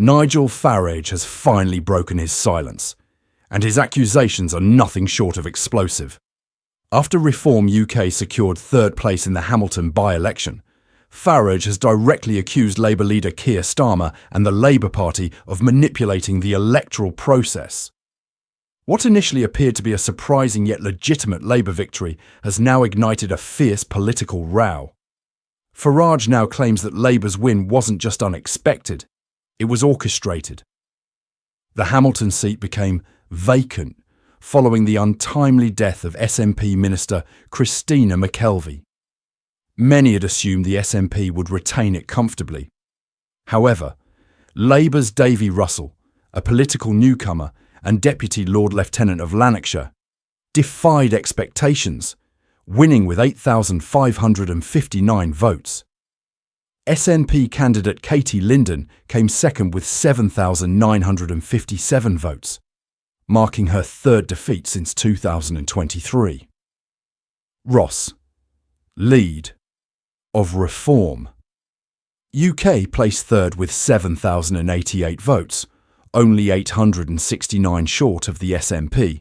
Nigel Farage has finally broken his silence, and his accusations are nothing short of explosive. After Reform UK secured third place in the Hamilton by-election, Farage has directly accused Labour leader Keir Starmer and the Labour Party of manipulating the electoral process. What initially appeared to be a surprising yet legitimate Labour victory has now ignited a fierce political row. Farage now claims that Labour's win wasn't just unexpected, it was orchestrated. The Hamilton seat became vacant following the untimely death of SNP Minister Christina McKelvey. Many had assumed the SNP would retain it comfortably. However, Labour's Davy Russell, a political newcomer and Deputy Lord Lieutenant of Lanarkshire, defied expectations, winning with 8,559 votes. SNP candidate Katie Linden came second with 7,957 votes, marking her third defeat since 2023. Ross, lead of Reform. UK placed third with 7,088 votes, only 869 short of the SNP,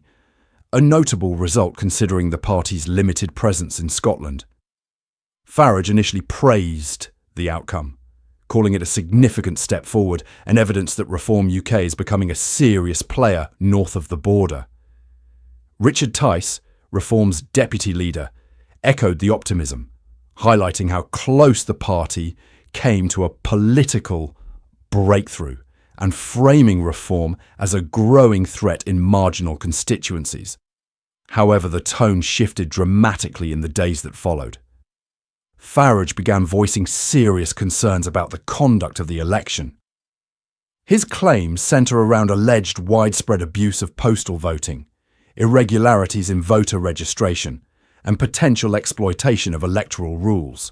a notable result considering the party's limited presence in Scotland. Farage initially praised the outcome, calling it a significant step forward and evidence that Reform UK is becoming a serious player north of the border. Richard Tice, Reform's deputy leader, echoed the optimism, highlighting how close the party came to a political breakthrough and framing Reform as a growing threat in marginal constituencies. However, the tone shifted dramatically in the days that followed. Farage began voicing serious concerns about the conduct of the election. His claims centre around alleged widespread abuse of postal voting, irregularities in voter registration, and potential exploitation of electoral rules.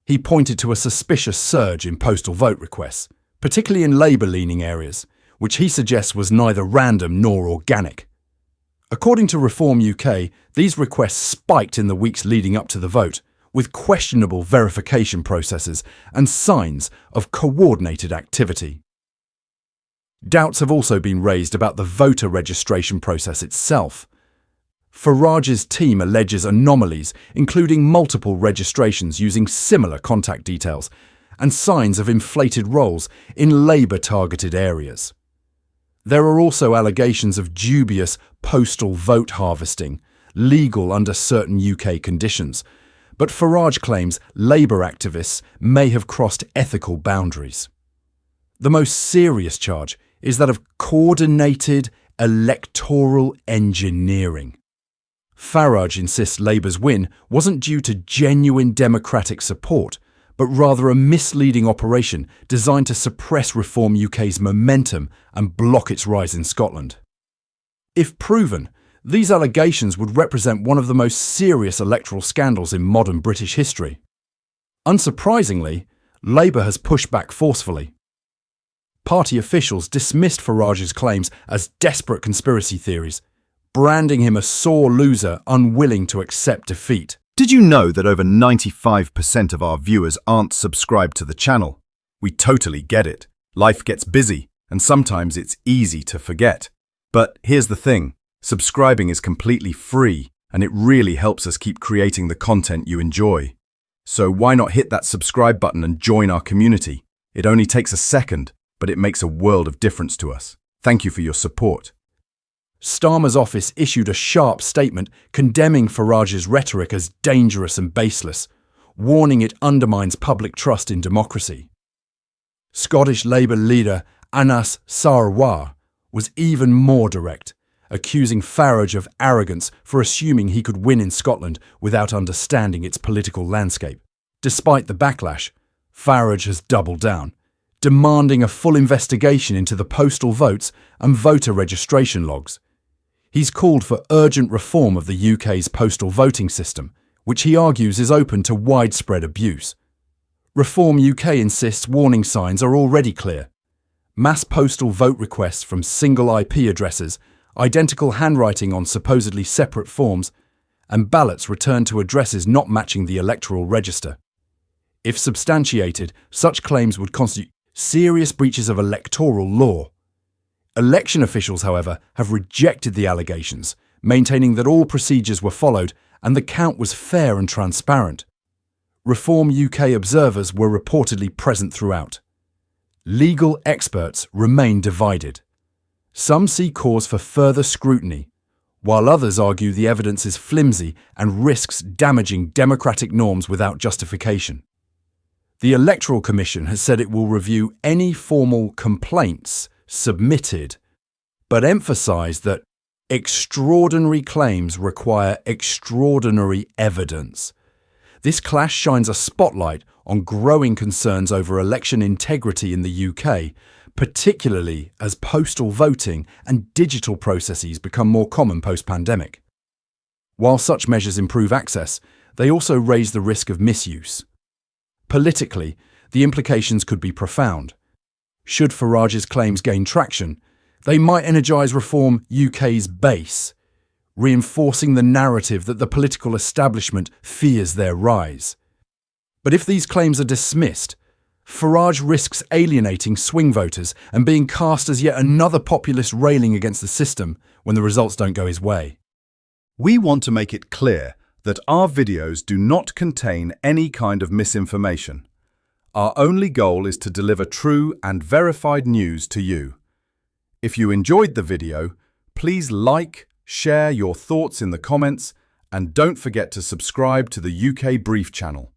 He pointed to a suspicious surge in postal vote requests, particularly in Labour-leaning areas, which he suggests was neither random nor organic. According to Reform UK, these requests spiked in the weeks leading up to the vote, with questionable verification processes and signs of coordinated activity. Doubts have also been raised about the voter registration process itself. Farage's team alleges anomalies, including multiple registrations using similar contact details and signs of inflated rolls in Labour-targeted areas. There are also allegations of dubious postal vote harvesting, legal under certain UK conditions, but Farage claims Labour activists may have crossed ethical boundaries. The most serious charge is that of coordinated electoral engineering. Farage insists Labour's win wasn't due to genuine democratic support, but rather a misleading operation designed to suppress Reform UK's momentum and block its rise in Scotland. If proven, these allegations would represent one of the most serious electoral scandals in modern British history. Unsurprisingly, Labour has pushed back forcefully. Party officials dismissed Farage's claims as desperate conspiracy theories, branding him a sore loser unwilling to accept defeat. Did you know that over 95% of our viewers aren't subscribed to the channel? We totally get it. Life gets busy, and sometimes it's easy to forget. But here's the thing. Subscribing is completely free, and it really helps us keep creating the content you enjoy. So why not hit that subscribe button and join our community? It only takes a second, but it makes a world of difference to us. Thank you for your support. Starmer's office issued a sharp statement condemning Farage's rhetoric as dangerous and baseless, warning it undermines public trust in democracy. Scottish Labour leader Anas Sarwar was even more direct, accusing Farage of arrogance for assuming he could win in Scotland without understanding its political landscape. Despite the backlash, Farage has doubled down, demanding a full investigation into the postal votes and voter registration logs. He's called for urgent reform of the UK's postal voting system, which he argues is open to widespread abuse. Reform UK insists warning signs are already clear. Mass postal vote requests from single IP addresses, identical handwriting on supposedly separate forms, and ballots returned to addresses not matching the electoral register. If substantiated, such claims would constitute serious breaches of electoral law. Election officials, however, have rejected the allegations, maintaining that all procedures were followed and the count was fair and transparent. Reform UK observers were reportedly present throughout. Legal experts remain divided. Some see cause for further scrutiny, while others argue the evidence is flimsy and risks damaging democratic norms without justification. The Electoral Commission has said it will review any formal complaints submitted, but emphasised that extraordinary claims require extraordinary evidence. This clash shines a spotlight on growing concerns over election integrity in the UK, particularly as postal voting and digital processes become more common post-pandemic. While such measures improve access, they also raise the risk of misuse. Politically, the implications could be profound. Should Farage's claims gain traction, they might energise Reform UK's base, reinforcing the narrative that the political establishment fears their rise. But if these claims are dismissed, Farage risks alienating swing voters and being cast as yet another populist railing against the system when the results don't go his way. We want to make it clear that our videos do not contain any kind of misinformation. Our only goal is to deliver true and verified news to you. If you enjoyed the video, please like, share your thoughts in the comments, and don't forget to subscribe to the UK Brief channel.